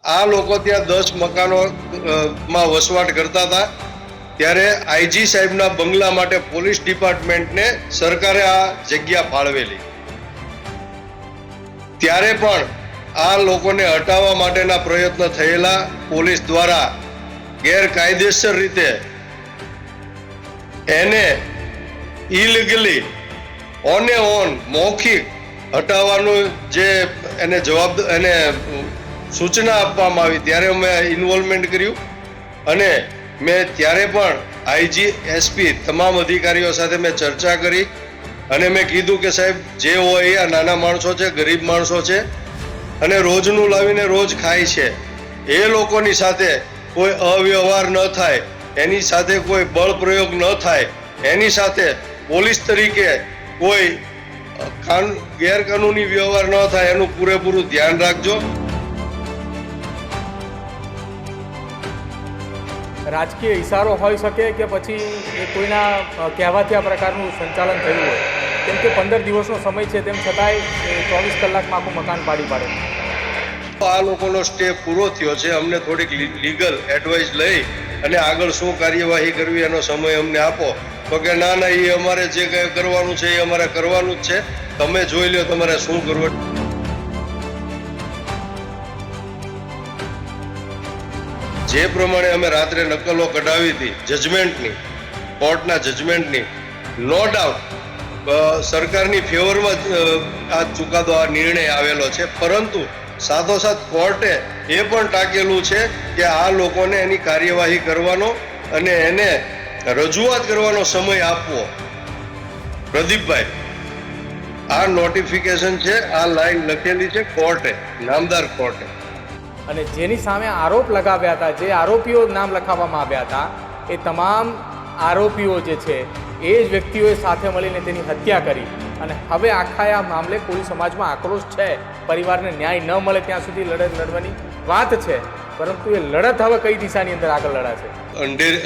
આ લોકો ત્યાં 10 મકાનો માં વસવાટ કરતા હતા ત્યારે આઈજી સાહેબના બંગલા માટે પોલીસ ડિપાર્ટમેન્ટને સરકારે આ જગ્યા ફાળવેલી. ત્યારે પણ આ લોકોને હટાવવા માટેના પ્રયત્ન થયેલા પોલીસ દ્વારા ગેરકાયદેસર રીતે એને ઇલીગલી ઓન મૌખિક હટાવવાનું જે એને સૂચના આપવામાં આવી ત્યારે મેં ઇન્વોલ્વમેન્ટ કર્યું અને મેં ત્યારે પણ આઈજી એસપી તમામ અધિકારીઓ સાથે મેં ચર્ચા કરી અને મેં કીધું કે સાહેબ જે હોય આ નાના માણસો છે, ગરીબ માણસો છે અને રોજનું લાવીને રોજ ખાય છે. એ લોકોની સાથે કોઈ અવ્યવહાર ન થાય, એની સાથે કોઈ બળ પ્રયોગ ન થાય, એની સાથે પોલીસ તરીકે કોઈ ગેરકાનૂની વ્યવહાર ન થાય એનું પૂરેપૂરું ધ્યાન રાખજો. રાજકીય ઇશારો હોઈ શકે કે પછી એ કોઈના કહેવાથી આ પ્રકારનું સંચાલન થયું હોય, કેમ કે 15 દિવસનો સમય છે તેમ છતાંય 24 કલાકમાં આખું મકાન પાડી પાડે. આ લોકોનો સ્ટે પૂરો થયો છે. અમને થોડીક લીગલ એડવાઇસ લઈ અને આગળ શું કાર્યવાહી કરવી એનો સમય અમને આપો. તો કે ના ના, એ અમારે જે કંઈ કરવાનું છે એ અમારે કરવાનું જ છે, તમે જોઈ લો તમારે શું કરવું. જે પ્રમાણે અમે રાત્રે નકલો કઢાવી હતી જજમેન્ટની, કોર્ટના જજમેન્ટની, નો ડાઉટ સરકારની ફેવરમાં આ ચુકાદો, આ નિર્ણય આવેલો છે. પરંતુ સાથોસાથ કોર્ટે એ પણ ટાંકેલું છે કે આ લોકોને એની કાર્યવાહી કરવાનો અને એને રજૂઆત કરવાનો સમય આપવો. પ્રદીપભાઈ, આ નોટિફિકેશન છે, આ લાઈન લખેલી છે કોર્ટે, નામદાર કોર્ટે. અને જેની સામે આરોપ લગાવ્યા હતા, જે આરોપીઓ નામ લખાવવામાં આવ્યા હતા, એ તમામ આરોપીઓ જે છે એ જ વ્યક્તિઓએ સાથે મળીને તેની હત્યા કરી. અને હવે આખા આ મામલે કોળી સમાજમાં આક્રોશ છે. પરિવારને ન્યાય ન મળે ત્યાં સુધી લડત લડવાની વાત છે, પરંતુ એ લડત હવે કઈ દિશાની અંદર આગળ લડાશે?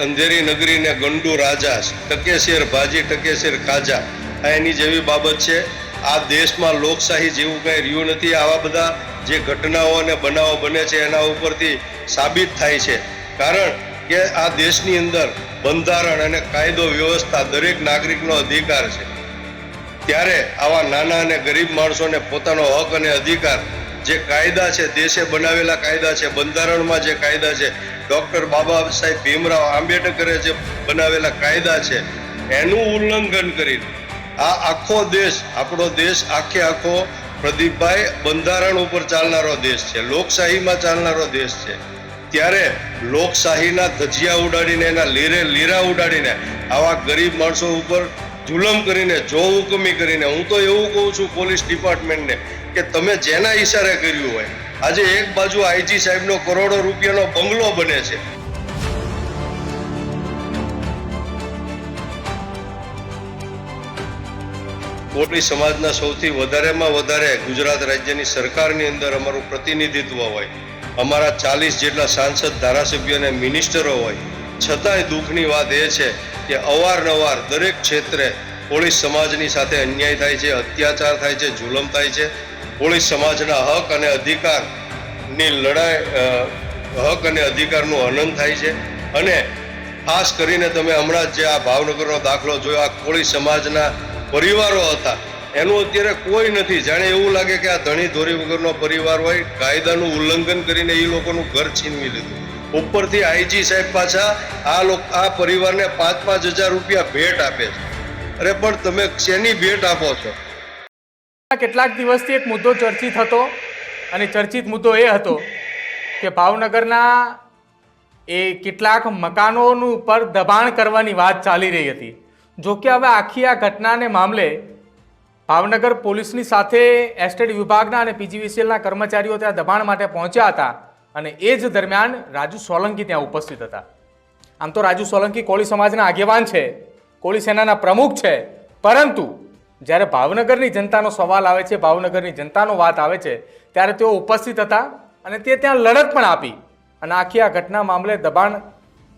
અંધેરી નગરીને ગંડુ રાજા, ટકે શેર ભાજી ટકે શેર ખાજા, આ એની જેવી બાબત છે. આ દેશમાં લોકશાહી જેવું કંઈ રહ્યું નથી. આવા બધા જે ઘટનાઓ અને બનાવો બને છે એના ઉપરથી સાબિત થાય છે. કારણ કે આ દેશની અંદર બંધારણ અને કાયદો વ્યવસ્થા દરેક નાગરિકનો અધિકાર છે. ત્યારે આવા નાના અને ગરીબ માણસોને પોતાનો હક અને અધિકાર, જે કાયદા છે, દેશે બનાવેલા કાયદા છે, બંધારણમાં જે કાયદા છે, ડૉક્ટર બાબા સાહેબ ભીમરાવ આંબેડકરે જે બનાવેલા કાયદા છે, એનું ઉલ્લંઘન કરીને આ આખો દેશ, આપણો દેશ આખો પ્રદીપભાઈ બંધારણ ઉપર ચાલનારો દેશ છે, લોકશાહીમાં ચાલનારો દેશ છે. ત્યારે લોકશાહીના ધજિયા ઉડાડીને, એના લીરા ઉડાડીને આવા ગરીબ માણસો ઉપર જુલમ કરીને, જોહુકમી કરીને, હું તો એવું કહું છું પોલીસ ડિપાર્ટમેન્ટને કે તમે જેના ઈશારે કર્યું હોય, આજે એક બાજુ આઈજી સાહેબનો કરોડો રૂપિયાનો બંગલો બને છે. કોળી સમાજના સૌથી વધારેમાં વધારે ગુજરાત રાજ્યની સરકારની અંદર અમારું પ્રતિનિધિત્વ હોય, અમારા 40 જેટલા સાંસદ, ધારાસભ્યો અને મિનિસ્ટરો હોય, છતાંય દુઃખની વાત એ છે કે અવારનવાર દરેક ક્ષેત્રે કોળી સમાજની સાથે અન્યાય થાય છે, અત્યાચાર થાય છે, જુલમ થાય છે. કોળી સમાજના હક અને અધિકારની લડાઈ, હક અને અધિકારનું હનન થાય છે. અને ખાસ કરીને તમે હમણાં જે આ ભાવનગરનો દાખલો જોયો, આ કોળી સમાજના પરિવારો હતા, એનું અત્યારે કોઈ નથી. જાણે એવું લાગે કે આ ધણી ધોરી વગરનો પરિવાર હોય, કાયદાનું ઉલ્લંઘન કરીને એ લોકોનું ઘર છીનવી લીધું. ઉપરથી આઈજી સાહેબ પાછા આ પરિવારને 5-5 હજાર રૂપિયા ભેટ આપે છે. અરે પણ તમે શેની ભેટ આપો છો? કેટલાક દિવસથી એક મુદ્દો ચર્ચિત હતો, અને ચર્ચિત મુદ્દો એ હતો કે ભાવનગરના એ કેટલાક મકાનોનું ઉપર દબાણ કરવાની વાત ચાલી રહી હતી. જો કે હવે આખી આ ઘટનાને મામલે ભાવનગર પોલીસની સાથે એસ્ટેટ વિભાગના અને પીજીવીસીએલના કર્મચારીઓ ત્યાં દબાણ માટે પહોંચ્યા હતા, અને એ જ દરમિયાન રાજુ સોલંકી ત્યાં ઉપસ્થિત હતા. આમ તો રાજુ સોલંકી કોળી સમાજના આગેવાન છે, કોળી સેનાના પ્રમુખ છે, પરંતુ જ્યારે ભાવનગરની જનતાનો સવાલ આવે છે, ભાવનગરની જનતાનો વાત આવે છે, ત્યારે તેઓ ઉપસ્થિત હતા અને તે ત્યાં લડત પણ આપી અને આખી આ ઘટના મામલે દબાણ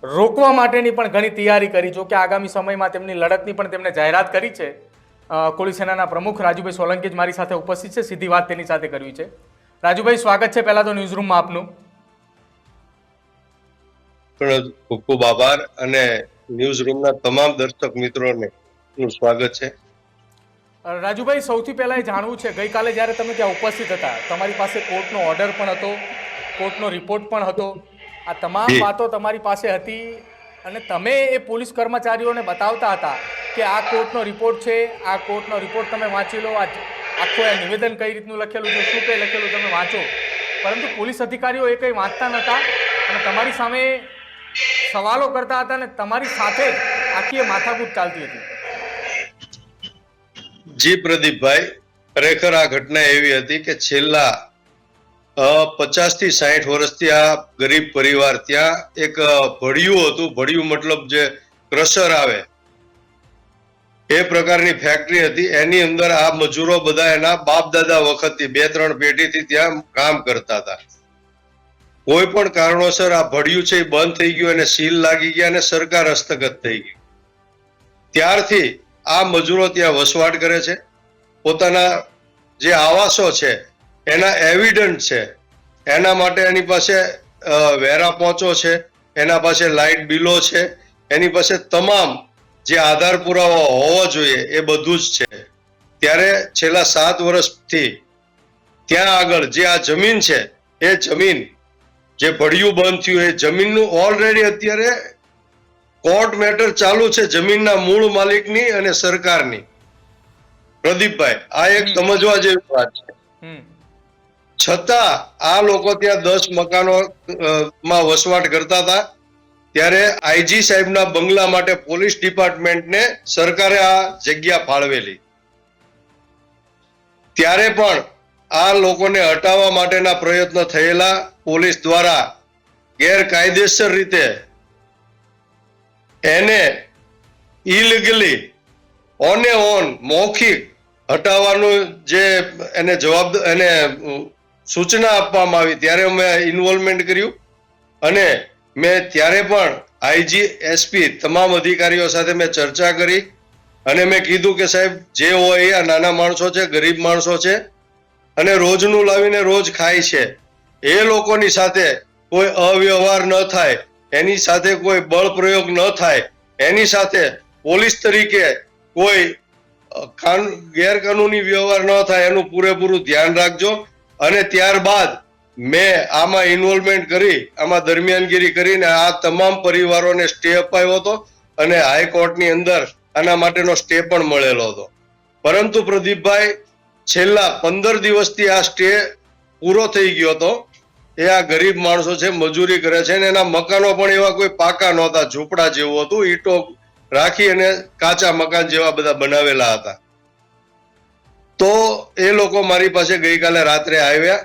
રોકવા માટેની પણ ઘણી તૈયારી કરી. જો કે આગામી સમયમાં તેમની લડતની પણ તેમણે જાહેરાત કરી છે. કોળી સેનાના પ્રમુખ રાજુભાઈ સોલંકી જ મારી સાથે ઉપસ્થિત છે, સીધી વાત તેની સાથે કરવી છે. રાજુભાઈ, સ્વાગત છે પહેલાં તો ન્યૂઝરૂમમાં આપનું. પણ ખૂબ ખૂબ આભાર અને ન્યૂઝ રૂમના તમામ દર્શક મિત્રોને નું સ્વાગત છે. રાજુભાઈ, સૌથી પહેલા એ જાણવું છે, ગઈકાલે જ્યારે તમે ત્યાં ઉપસ્થિત હતા, તમારી પાસે કોર્ટનો ઓર્ડર પણ હતો, કોર્ટનો રિપોર્ટ પણ હતો, આ તમામ વાતો તમારી પાસે હતી અને તમે એ પોલીસ કર્મચારીઓને બતાવતા હતા કે આ કોર્ટનો રિપોર્ટ છે, આ કોર્ટનો રિપોર્ટ તમે વાંચી લો, આખું આ નિવેદન કઈ રીતનું લખેલું છે, શું કંઈ લખેલું તમે વાંચો, પરંતુ પોલીસ અધિકારીઓ એ કંઈ વાંચતા નહોતા અને તમારી સામે સવાલો કરતા હતા અને તમારી સાથે જ આખી એ માથાકૂટ ચાલતી હતી. જી પ્રદીપભાઈ, ખરેખર આ ઘટના એવી હતી કે છેલ્લા 50 થી 60 વર્ષથી આ ગરીબ પરિવાર ત્યાં એક ભડિયું હતું. ભડિયું મતલબ જે ક્રશર આવે એ પ્રકારની ફેક્ટરી હતી. એની અંદર આ મજૂરો બધા એના બાપ દાદા વખતથી 2-3 પેઢીથી ત્યાં કામ કરતા હતા. કોઈ પણ કારણોસર આ ભડિયું છે એ બંધ થઈ ગયું અને સીલ લાગી ગયા અને સરકાર હસ્તગત થઈ ગઈ. ત્યારથી આ મજૂરો ત્યાં વસવાટ કરે છે. પોતાના જે આવાસો છે એના એવિડન્ટ છે, એના માટે એની પાસે વેરા પહોંચો છે, એના પાસે લાઇટ બિલો છે, એની પાસે તમામ જે આધાર પુરાવા હોવા જોઈએ એ બધું જ છે. ત્યારે છેલ્લા 7 વર્ષથી ત્યાં આગળ જે આ જમીન છે એ જમીન જે ભડિયું બંધ થયું એ જમીનનું ઓલરેડી અત્યારે કોર્ટ મેટર ચાલુ છે, જમીનના મૂળ માલિકની અને સરકારની. પ્રદીપભાઈ, આ એક સમજવા જેવી વાત છે. છતાં આ લોકો ત્યાં 10 મકાનો માં વસવાટ કરતા હતા. ત્યારે આઈજી સાહેબના બંગલા માટે પોલીસ ડિપાર્ટમેન્ટને સરકારે આ જગ્યા ફાળવેલી. ત્યારે પણ આ લોકોને હટાવવા માટેના પ્રયત્ન થયેલા. પોલીસ દ્વારા ગેરકાયદેસર રીતે એને ઇલીગલી ઓન મૌખિક હટાવવાનું જે એને એને સૂચના આપવામાં આવી ત્યારે મેં ઇન્વોલ્વમેન્ટ કર્યું અને મેં ત્યારે પણ આઈજી, એસપી તમામ અધિકારીઓ સાથે મેં ચર્ચા કરી અને મેં કીધું કે સાહેબ જે હોય એ આ નાના માણસો છે, ગરીબ માણસો છે અને રોજનું લાવીને રોજ ખાય છે. એ લોકોની સાથે કોઈ અવ્યવહાર ન થાય, એની સાથે કોઈ બળ પ્રયોગ ન થાય, એની સાથે પોલીસ તરીકે કોઈ ગેરકાનૂની વ્યવહાર ન થાય એનું પૂરેપૂરું ધ્યાન રાખજો. અને ત્યારબાદ મેં આમાં ઇન્વોલ્વમેન્ટ કરી, આમાં દરમિયાનગીરી કરીને આ તમામ પરિવારોને સ્ટે અપાયો હતો અને હાઈકોર્ટની અંદર આના માટેનો સ્ટે પણ મળેલો હતો. પરંતુ પ્રદીપભાઈ, છેલ્લા 15 દિવસથી આ સ્ટે પૂરો થઈ ગયો હતો. એ આ ગરીબ માણસો છે, મજૂરી કરે છે અને એના મકાનો પણ એવા કોઈ પાકા નહોતા, ઝૂંપડા જેવું હતું, ઈંટો રાખી અને કાચા મકાન જેવા બધા બનાવેલા હતા. તો એ લોકો મારી પાસે ગઈકાલે રાત્રે આવ્યા,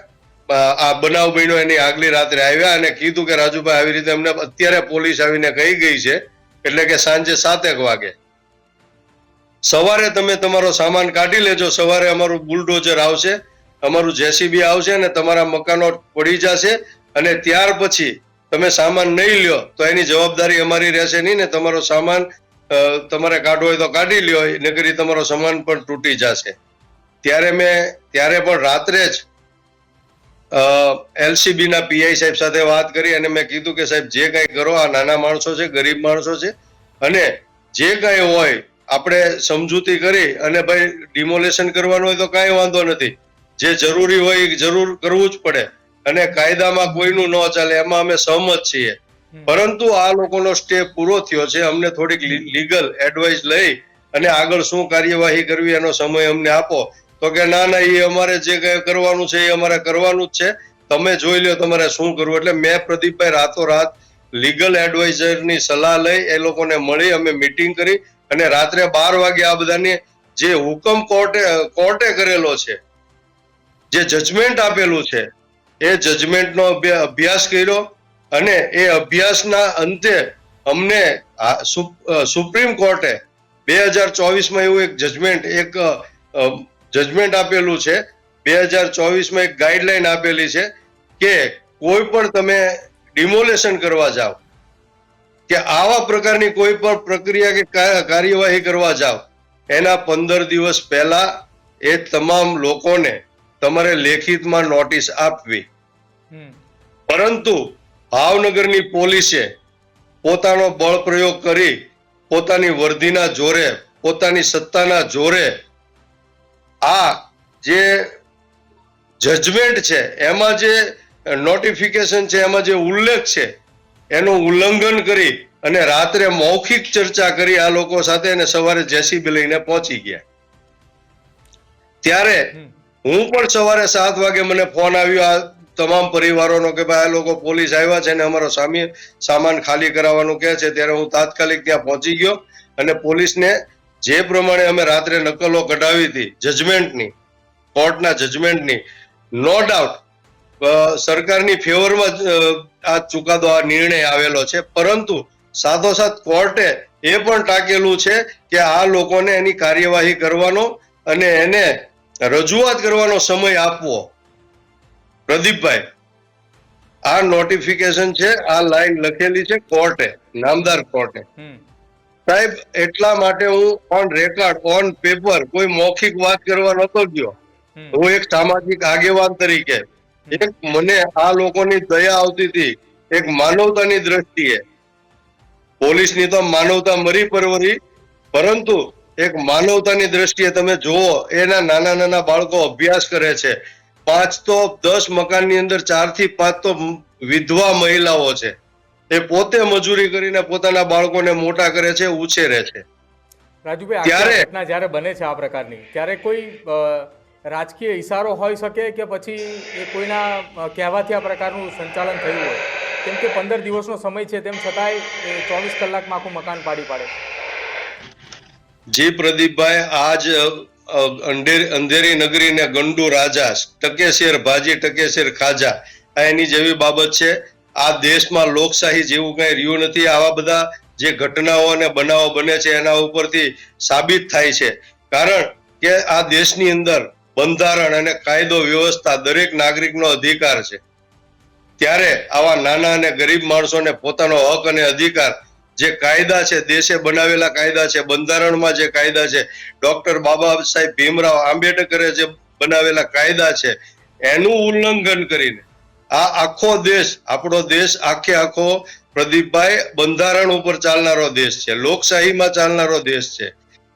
આ બનાવ બન્યો એની આગલી રાત્રે આવ્યા અને કીધું કે રાજુભાઈ આવી રીતે અમને અત્યારે પોલીસ આવીને કહી ગઈ છે, એટલે કે સાંજે 7 વાગે સવારે તમે તમારો સામાન કાઢી લેજો. સવારે અમારું બુલડોઝર આવશે, અમારું જેસીબી આવશે અને તમારા મકાનો પડી જશે અને ત્યાર પછી તમે સામાન નહીં લ્યો તો એની જવાબદારી અમારી રહેશે નહીં ને તમારો સામાન તમારે કાઢવો હોય તો કાઢી લ્યો, નકરી તમારો સામાન પણ તૂટી જશે. ત્યારે પણ રાત્રે જ એલસીબી ના પીઆઈ સાહેબ સાથે વાત કરી અને મેં કીધું કે સાહેબ જે કાંઈ કરો, આ નાના માણસો છે, ગરીબ માણસો છે અને જે કાંઈ હોય આપણે સમજૂતી કરી અને ભાઈ ડિમોલેશન કરવાનું હોય તો કાંઈ વાંધો નથી, જે જરૂરી હોય એ જરૂર કરવું જ પડે અને કાયદામાં કોઈનું ન ચાલે એમાં અમે સહમત છીએ. પરંતુ આ લોકોનો સ્ટે પૂરો થયો છે. અમને થોડીક લીગલ એડવાઇસ લઈ અને આગળ શું કાર્યવાહી કરવી એનો સમય અમને આપો. તો કે ના, એ અમારે જે કઈ કરવાનું છે એ અમારે કરવાનું જ છે, તમે જોઈ લો તમારે શું કરવું. એટલે મેં પ્રદીપભાઈ રાતોરાત લીગલ એડવાઇઝરની સલાહ લઈ એ લોકોને મળી, અમે મીટિંગ કરી અને રાત્રે 12 વાગે આ બધાની જે હુકમ કોર્ટે કરેલો છે, જે જજમેન્ટ આપેલું છે એ જજમેન્ટનો અભ્યાસ કર્યો અને એ અભ્યાસના અંતે અમને સુપ્રીમ કોર્ટે 2024માં એવું એક જજમેન્ટ આપેલું છે. 2024માં એક ગાઈડલાઈન આપેલી છે કે કોઈ પણ તમે ડિમોલેશન કરવા જાઓ કે આવા પ્રકારની કોઈ પણ પ્રક્રિયા કે કાર્યવાહી કરવા જાઓ એના 15 દિવસ પહેલા એ તમામ લોકોને તમારે લેખિતમાં નોટિસ આપવી. પરંતુ ભાવનગરની પોલીસે પોતાનો બળ પ્રયોગ કરી પોતાની વર્ધીના જોરે, પોતાની સત્તાના જોરે આ જે જજમેન્ટ છે એમાં જે નોટિફિકેશન છે એમાં જે ઉલ્લેખ છે એનું ઉલ્લંઘન કરી અને રાત્રે મૌખિક ચર્ચા કરી આ લોકો સાથે અને સવારે જેસીબી લઈને પહોંચી ગયા. ત્યારે હું પણ સવારે 7 વાગે મને ફોન આવ્યો આ તમામ પરિવારોનો કે ભાઈ આ લોકો પોલીસ આવ્યા છે અને અમારો સામાન ખાલી કરાવવાનું કહે છે. ત્યારે હું તાત્કાલિક ત્યાં પહોંચી ગયો અને પોલીસને જે પ્રમાણે અમે રાત્રે નકલો કઢાવી હતી જજમેન્ટની, કોર્ટના જજમેન્ટની, નો ડાઉટ સરકારની ફેવરમાં આ ચુકાદો, આ નિર્ણય આવેલો છે. પરંતુ સાથોસાથ કોર્ટે એ પણ ટાંકેલું છે કે આ લોકોને એની કાર્યવાહી કરવાનો અને એને રજૂઆત કરવાનો સમય આપવો. પ્રદીપભાઈ, આ નોટિફિકેશન છે, આ લાઈન લખેલી છે કોર્ટે, નામદાર કોર્ટે. સાહેબ, એટલા માટે હું ઓન રેકોર્ડ, ઓન પેપર, કોઈ મૌખિક વાત કરવા નતો ગયો. હું એક સામાજિક આગેવાન તરીકે એક મને આ લોકોની દયા આવતી હતી, એક માનવતાની દ્રષ્ટિએ. પોલીસની તો માનવતા મરી પરવરી, પરંતુ એક માનવતાની દ્રષ્ટિએ તમે જુઓ, એના નાના નાના બાળકો અભ્યાસ કરે છે. 5 તો 10 મકાનની અંદર 4 થી 5 તો વિધવા મહિલાઓ છે. એ પોતે મજૂરી કરીને પોતાના બાળકોને મોટા કરે છે, ઉછેરે છે. રાજુભાઈ, આ ઘટના જ્યારે બને છે આ પ્રકારની, ત્યારે કોઈ રાજકીય ઇશારો હોઈ શકે કે પછી એ કોઈના કહેવાથી આ પ્રકારનું સંચાલન થયું હોય? કેમ કે 15 દિવસનો સમય છે, તેમ છતાંય 24 કલાકમાં આખું મકાન પાડી પાડે. જી પ્રદીપભાઈ, આજ અંધેરી નગરી ને ગંડુ રાજા, ટકે શેર ભાજી ટકે શેર ખાજા, આ એની જેવી બાબત છે. આ દેશમાં લોકશાહી જેવું કઈ રહ્યું નથી. આવા બધા જે ઘટનાઓ અને બનાવો બને છે એના ઉપરથી સાબિત થાય છે. કારણ કે આ દેશની અંદર બંધારણ અને કાયદો વ્યવસ્થા દરેક નાગરિકનો અધિકાર છે. ત્યારે આવા નાના અને ગરીબ માણસોને પોતાનો હક અને અધિકાર, જે કાયદા છે, દેશે બનાવેલા કાયદા છે, બંધારણમાં જે કાયદા છે, ડોક્ટર બાબા સાહેબ ભીમરાવ આંબેડકરે જે બનાવેલા કાયદા છે, એનું ઉલ્લંઘન કરીને આ આખો દેશ, આપણો દેશ આખો પ્રદીપભાઈ બંધારણ ઉપર ચાલનારો દેશ છે, લોકશાહીમાં ચાલનારો દેશ છે.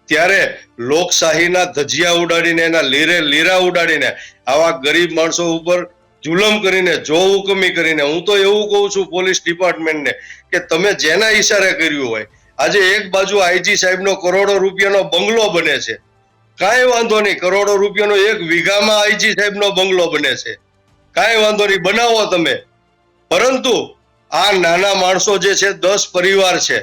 ત્યારે લોકશાહીના ધજિયા ઉડાડીને, એના લીરા ઉડાડીને આવા ગરીબ માણસો ઉપર જુલમ કરીને, જો હુકમી કરીને, હું તો એવું કહું છું પોલીસ ડિપાર્ટમેન્ટને કે તમે જેના ઈશારે કર્યું હોય, આજે એક બાજુ આઈજી સાહેબનો કરોડો રૂપિયાનો બંગલો બને છે, કાંઈ વાંધો નહીં, કરોડો રૂપિયાનો 1 વીઘામાં આઈજી સાહેબનો બંગલો બને છે, કાંઈ વાંધો નહીં, બનાવો તમે. પરંતુ આ નાના માણસો જે છે, 10 પરિવાર છે,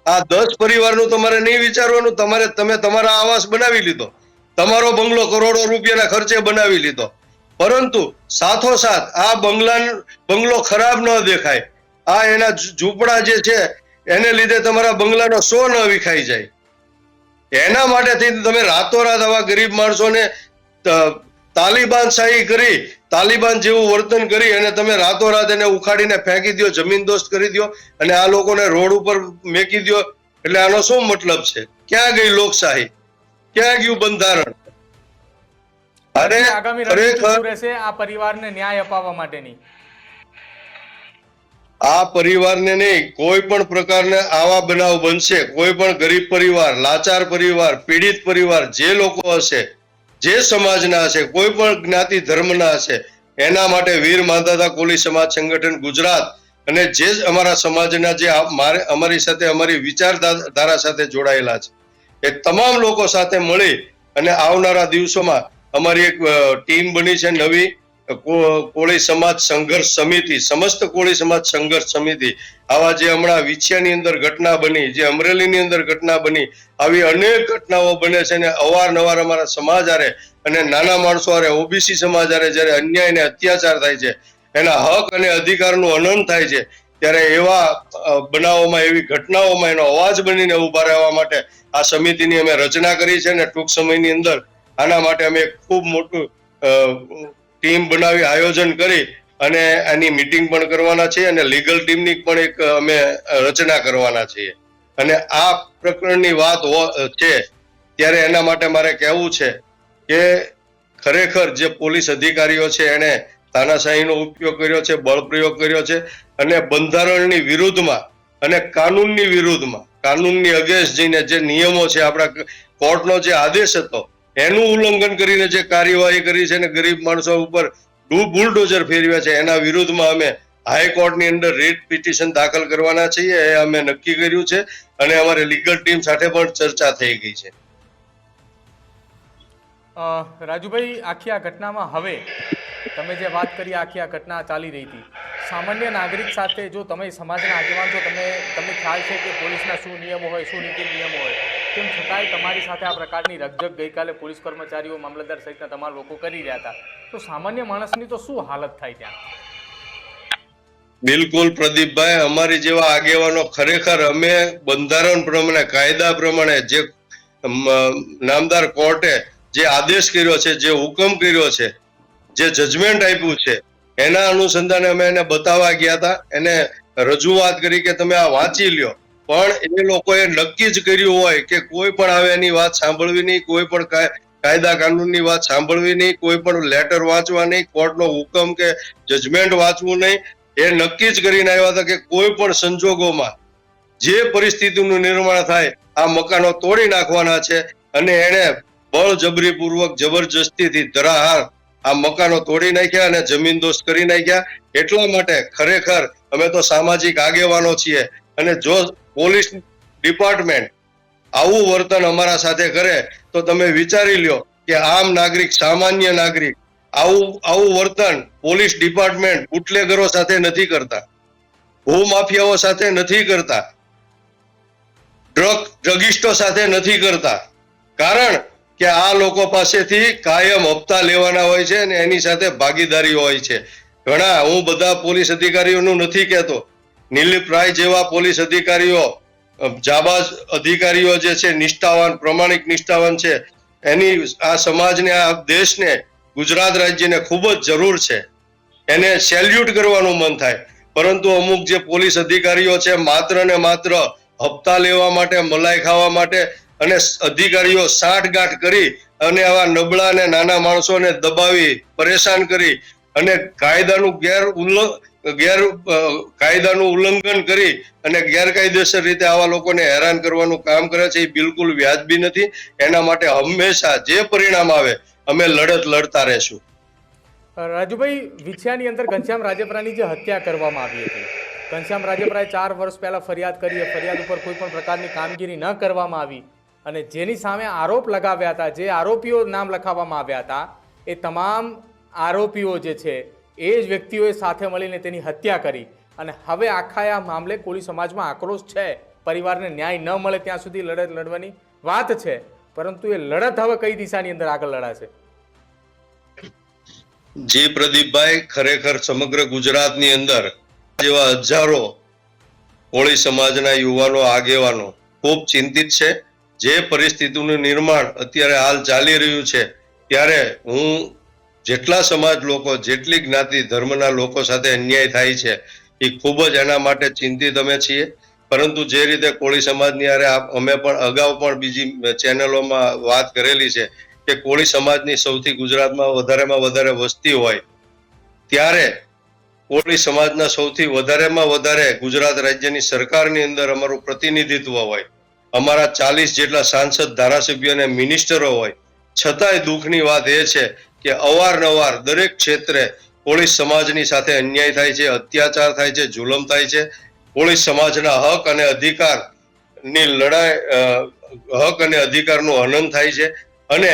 આ 10 પરિવારનું તમારે નહીં વિચારવાનું. તમે તમારા આવાસ બનાવી લીધો, તમારો બંગલો કરોડો રૂપિયાના ખર્ચે બનાવી લીધો, પરંતુ સાથોસાથ આ બંગલો ખરાબ ન દેખાય, આ એના ઝૂંપડા જે છે એને લીધે તમારા બંગલાનો શો ન વિખાઈ જાય, એના માટે તમે રાતોરાત આવા ગરીબ માણસોને તાલિબાન શાહી કરી, તાલિબાન જેવું વર્તન કરી અને તમે રાતોરાત એને ઉખાડીને ફેંકી દો, જમીનદોસ્ત કરી દો અને આ લોકોને રોડ ઉપર મેકી દો. એટલે આનો શું મતલબ છે? ક્યાં ગઈ લોકશાહી? ક્યાં ગયું બંધારણ? અરે આગામી રણનીતિ રહેશે આ પરિવારને ન્યાય અપાવવા માટેની? આ પરિવારને નહીં, કોઈ પણ પ્રકારના આવા બનાવ બનશે, કોઈ પણ ગરીબ પરિવાર, લાચાર પરિવાર, પીડિત પરિવાર, જે લોકો હશે, જે સમાજના હશે, કોઈ પણ જ્ઞાતિ ધર્મના હશે, એના માટે વીર માંધાતા કોલી સમાજ સંગઠન ગુજરાત અને જે અમારા સમાજના જે અમારી સાથે, અમારી વિચારધારા સાથે જોડાયેલા છે, એ તમામ લોકો સાથે મળી અને આવનારા દિવસોમાં અમારી એક ટીમ બની છે નવી, કોળી સમાજ સંઘર્ષ સમિતિ, સમસ્ત કોળી સમાજ સંઘર્ષ સમિતિ. આવા જે હમણાં વિછિયાની અંદર ઘટના બની, જે અમરેલીની અંદર ઘટના બની, આવી અનેક ઘટનાઓ બને છે અને અવારનવાર અમારા સમાજ હારે અને નાના માણસો હારે, ઓબીસી સમાજ હારે જ્યારે અન્યાય અને અત્યાચાર થાય છે, એના હક અને અધિકારનું હનન થાય છે, ત્યારે એવા બનાવોમાં, એવી ઘટનાઓમાં એનો અવાજ બનીને ઉભા રહેવા માટે આ સમિતિની અમે રચના કરી છે અને ટૂંક સમયની અંદર આના માટે અમે ખૂબ મોટું ટીમ બનાવી, આયોજન કરી અને આની મીટિંગ પણ કરવાના છીએ અને લીગલ ટીમની પણ એક અમે રચના કરવાના છીએ. અને આ પ્રકરણની વાત છે ત્યારે એના માટે મારે કહેવું છે કે ખરેખર જે પોલીસ અધિકારીઓ છે એને તાનાશાહીનો ઉપયોગ કર્યો છે, બળ પ્રયોગ કર્યો છે અને બંધારણની વિરુદ્ધમાં અને કાનૂનની વિરુદ્ધમાં, કાનૂનની અગેન્સ્ટ જઈને જે નિયમો છે, આપણા કોર્ટનો જે આદેશ હતો એનું ઉલ્લંઘન કરીને જે કાર્યવાહી કરી છે અને ગરીબ માણસો ઉપર બુલડોઝર ફેરવ્યા છે, એના વિરુદ્ધમાં અમે હાઈકોર્ટની અંદર રીટ પિટિશન દાખલ કરવાના છીએ. એ અમે નક્કી કર્યું છે અને અમારી લીગલ ટીમ સાથે પણ ચર્ચા થઈ ગઈ છે. રાજુભાઈ, આખી આ ઘટનામાં હવે તમે જે વાત કરી, આખી આ ઘટના ચાલી રહી હતી, સામાન્ય નાગરિક સાથે જો તમે સમાજના આગેવાન છો, તમને ખ્યાલ છે કે પોલીસના શું નિયમો હોય, શું નીતિ નિયમો હોય, તેમ છતાંય તમારી સાથે આ પ્રકારની રકઝક ગઈકાલે પોલીસ કર્મચારીઓ, મામલતદાર સહિતના તમારા લોકો કરી રહ્યા હતા, તો સામાન્ય માણસની તો શું હાલત થાય ત્યાં? બિલકુલ પ્રદીપભાઈ, અમારી જેવા આગેવાનો ખરેખર અમે બંધારણ પ્રમાણે, કાયદા પ્રમાણે જે નામદાર કોર્ટે જે આદેશ કર્યો છે, જે હુકમ કર્યો છે, જે જજમેન્ટ આપ્યું છે, એના અનુસંધાને અમે એને બતાવવા ગયા હતા. એને રજૂઆત કરી કે તમે આ વાંચી લ્યો, પણ એ લોકોએ નક્કી જ કર્યું હોય કે કોઈ પણ આવે એની વાત સાંભળવી નહીં, કોઈ પણ કાયદા કાનૂનની વાત સાંભળવી નહીં, કોઈ પણ લેટર વાંચવા નહીં, કોર્ટનો હુકમ કે જજમેન્ટ વાંચવું નહીં. એ નક્કી જ કરીને આવ્યા હતા કે કોઈ પણ સંજોગોમાં જે પરિસ્થિતિનું નિર્માણ થાય આ મકાનો તોડી નાખવાના છે. અને એને બળજબરીપૂર્વક, જબરજસ્તીથી ધરાહાર આ મકાનો તોડી નાખ્યા અને જમીનદોસ્ત કરી નાખ્યા. એટલા માટે ખરેખર અમે તો સામાજિક આગેવાનો છીએ અને જો પોલીસ ડિપાર્ટમેન્ટ આવું વર્તન અમારા સાથે કરે તો તમે વિચારી લ્યો કે આમ નાગરિક, સામાન્ય નાગરિક આવું વર્તન પોલીસ ડિપાર્ટમેન્ટ બુટલેગરો સાથે નથી કરતા, ભૂમાફિયાઓ સાથે નથી કરતા, ડ્રગિસ્ટો સાથે નથી કરતા. કારણ કે આ લોકો પાસેથી કાયમ હપ્તા લેવાના હોય છે અને એની સાથે ભાગીદારી હોય છે. ઘણા, હું બધા પોલીસ અધિકારીઓનું નથી કહેતો, નિલીપ રાય જેવા પોલીસ અધિકારીઓ, જાબાઝ અધિકારીઓ જે છે, નિષ્ઠાવાન, પ્રમાણિક નિષ્ઠાવાન છે, એની આ સમાજને, આ દેશને, ગુજરાત રાજ્યને ખૂબ જ જરૂર છે. એને સેલ્યુટ કરવાનું મન થાય. પરંતુ અમુક જે પોલીસ અધિકારીઓ છે, માત્ર ને માત્ર હપ્તા લેવા માટે, મલાઈ ખાવા માટે અને અધિકારીઓ સાંઠગાંઠ કરી અને આવા નબળા અને નાના માણસોને દબાવી, પરેશાન કરી અને કાયદાનું ઉલ્લંઘન કરી અને ગેરકાયદેસર રીતે આવા લોકોને હેરાન કરવાનું કામ કરે છે, એ બિલકુલ વ્યાજબી નથી. એના માટે હંમેશા જે પરિણામ આવે અમે લડત લડતા રહેશું. રાજુભાઈ, વિછિયાની અંદર ઘનશ્યામ રાજપરાની જે હત્યા કરવામાં આવી હતી, ઘનશ્યામ રાજપરાએ 4 વર્ષ પહેલા ફરિયાદ કરી, ફરિયાદ ઉપર કોઈ પણ પ્રકારની કામગીરી ન કરવામાં આવી અને જેની સામે આરોપ લગાવ્યા હતા, જે આરોપીઓ નામ લખાવવામાં આવ્યા હતા, એ તમામ આરોપીઓ જે છે એ જ વ્યક્તિઓએ સાથે મળીને તેની હત્યા કરી. અને હવે આખા આ મામલે કોળી સમાજમાં આક્રોશ છે, પરિવારને ન્યાય ન મળે ત્યાં સુધી લડત લડવાની વાત છે, પરંતુ એ લડત હવે કઈ દિશાની અંદર આગળ લડાશે? જી પ્રદીપભાઈ, ખરેખર સમગ્ર ગુજરાતની અંદર જેવા હજારો કોળી સમાજના યુવાનો, આગેવાનો ખૂબ ચિંતિત છે. જે પરિસ્થિતિનું નિર્માણ અત્યારે હાલ ચાલી રહ્યું છે, ત્યારે હું જેટલા સમાજ લોકો, જેટલી જ્ઞાતિ ધર્મના લોકો સાથે અન્યાય થાય છે એ ખૂબ જ એના માટે ચિંતિત અમે છીએ. પરંતુ જે રીતે કોળી સમાજની હારે અમે પણ અગાઉ પણ બીજી ચેનલોમાં વાત કરેલી છે કે કોળી સમાજની સૌથી ગુજરાતમાં વધારે વસ્તી હોય ત્યારે કોળી સમાજના સૌથી વધારે ગુજરાત રાજ્યની સરકારની અંદર અમારું પ્રતિનિધિત્વ હોય, અમારા 40 જેટલા સાંસદ, ધારાસભ્યો અને મિનિસ્ટરો હોય, છતાંય દુઃખની વાત એ છે કે અવારનવાર દરેક ક્ષેત્રે કોળી સમાજની સાથે અન્યાય થાય છે, અત્યાચાર થાય છે, જુલમ થાય છે. કોળી સમાજના હક અને અધિકારની લડાઈ, હક અને અધિકારનું હનન થાય છે. અને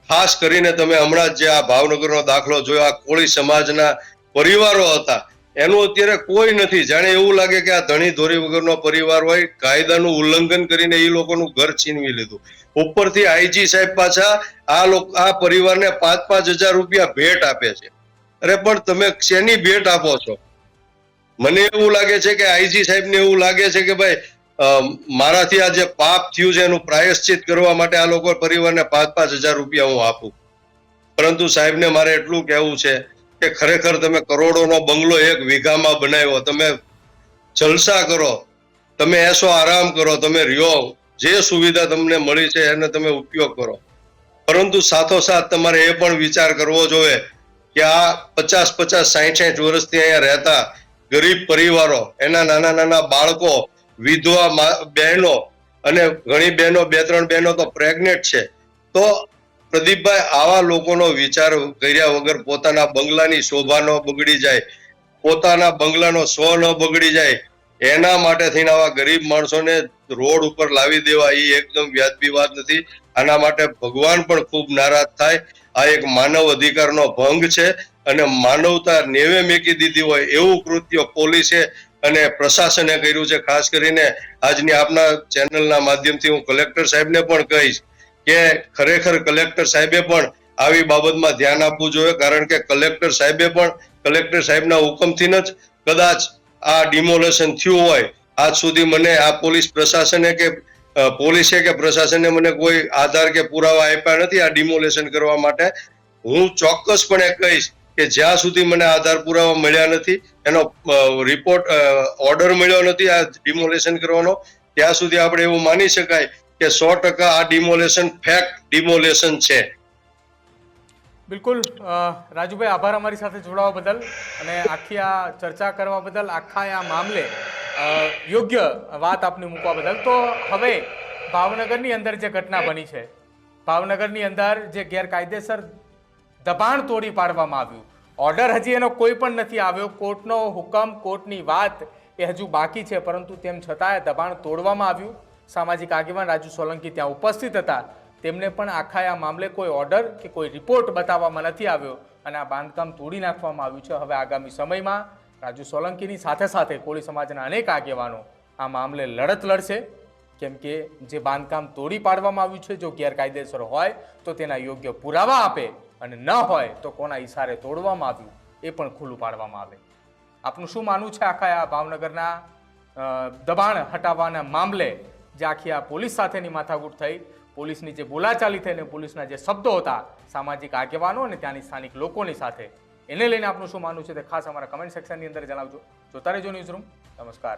ખાસ કરીને તમે હમણાં જે આ ભાવનગરનો દાખલો જોયો, આ કોળી સમાજના પરિવારો હતા, એનું અત્યારે કોઈ નથી. જાણે એવું લાગે કે આ ધણી ધોરી વગરનો પરિવાર હોય, કાયદાનું ઉલ્લંઘન કરીને એ લોકોનું ઘર છીનવી લીધું. ઉપરથી આઈજી સાહેબ પાછા આ પરિવારને 5-5 હજાર રૂપિયા ભેટ આપે છે. અરે પણ તમે શેની ભેટ આપો છો? મને એવું લાગે છે કે આઈજી સાહેબને એવું લાગે છે કે ભાઈ મારાથી આ જે પાપ થયું છે એનું પ્રાયશ્ચિત કરવા માટે આ લોકો પરિવારને 5-5 હજાર રૂપિયા હું આપું. પરંતુ સાહેબને મારે એટલું કહેવું છે કે ખરેખર તમે કરોડોનો બંગલો 1 વીઘામાં બનાવ્યો, તમે જલસા કરો, તમે એસો આરામ કરો, તમે રહ્યો, જે સુવિધા તમને મળી છે એને તમે ઉપયોગ કરો. પરંતુ સાથોસાથ તમારે એ પણ વિચાર કરવો જોઈએ કે આ 50-50, 60-60 વર્ષથી અહીંયા રહેતા ગરીબ પરિવારો, એના નાના નાના બાળકો, વિધવા બહેનો, અને ઘણી બહેનો, 2-3 બહેનો તો પ્રેગ્નેન્ટ છે. તો પ્રદીપભાઈ, આવા લોકોનો વિચાર કર્યા વગર પોતાના બંગલાની શોભા ન બગડી જાય, પોતાના બંગલાનો સ્વ ન બગડી જાય, એના માટે થઈને આવા ગરીબ માણસોને રોડ ઉપર લાવી દેવા એ એકદમ વ્યાજબી વાત નથી. આના માટે ભગવાન પણ ખૂબ નારાજ થાય. આ એક માનવ અધિકારનો ભંગ છે અને માનવતા નેવે મેકી દીધી હોય એવું કૃત્ય પોલીસે અને પ્રશાસને કર્યું છે. ખાસ કરીને આજની આપના ચેનલના માધ્યમથી હું કલેક્ટર સાહેબને પણ કહીશ કે ખરેખર કલેક્ટર સાહેબે પણ આવી બાબતમાં ધ્યાન આપવું જોઈએ, કારણ કે કલેક્ટર સાહેબના હુકમથી જ કદાચ આ ડિમોલેશન થયું હોય. આજ સુધી મને આ પોલીસે કે પ્રશાસને મને કોઈ આધાર કે પુરાવા આપ્યા નથી આ ડિમોલેશન કરવા માટે. હું ચોક્કસપણે કહીશ કે જ્યાં સુધી મને આધાર પુરાવા મળ્યા નથી, એનો રિપોર્ટ ઓર્ડર મળ્યો નથી આ ડિમોલેશન કરવાનો, ત્યાં સુધી આપણે એવું માની શકાય કે 100% આ ડિમોલેશન ફેક ડિમોલેશન છે. બિલકુલ રાજુભાઈ, આભાર અમારી સાથે જોડાવા બદલ અને આખી આ ચર્ચા કરવા બદલ, આખા આ મામલે યોગ્ય વાત આપને મૂકવા બદલ. તો હવે ભાવનગરની અંદર જે ઘટના બની છે, ભાવનગરની અંદર જે ગેરકાયદેસર દબાણ તોડી પાડવામાં આવ્યું, ઓર્ડર હજી એનો કોઈ પણ નથી આવ્યો, કોર્ટનો હુકમ, કોર્ટની વાત એ હજુ બાકી છે, પરંતુ તેમ છતાંય દબાણ તોડવામાં આવ્યું. સામાજિક આગેવાન રાજુ સોલંકી ત્યાં ઉપસ્થિત હતા, તેમને પણ આખા આ મામલે કોઈ ઓર્ડર કે કોઈ રિપોર્ટ બતાવવામાં નથી આવ્યો અને આ બાંધકામ તોડી નાખવામાં આવ્યું છે. હવે આગામી સમયમાં રાજુ સોલંકીની સાથે સાથે કોળી સમાજના અનેક આગેવાનો આ મામલે લડત લડશે, કેમ કે જે બાંધકામ તોડી પાડવામાં આવ્યું છે જો ગેરકાયદેસર હોય તો તેના યોગ્ય પુરાવા આપે અને ન હોય તો કોના ઈશારે તોડવામાં આવ્યું એ પણ ખુલ્લું પાડવામાં આવે. આપનું શું માનવું છે આખા આ ભાવનગરના દબાણ હટાવવાના મામલે જે આખી આ પોલીસ સાથેની માથાકૂટ થઈ, પોલીસની જે બોલાચાલી થઈ અને પોલીસના જે શબ્દો હતા સામાજિક આગેવાનો અને ત્યાંની સ્થાનિક લોકોની સાથે, એને લઈને આપનું શું માનવું છે તે ખાસ અમારા કમેન્ટ સેક્શનની અંદર જણાવજો. જોતા રહેજો ન્યૂઝરૂમ. નમસ્કાર.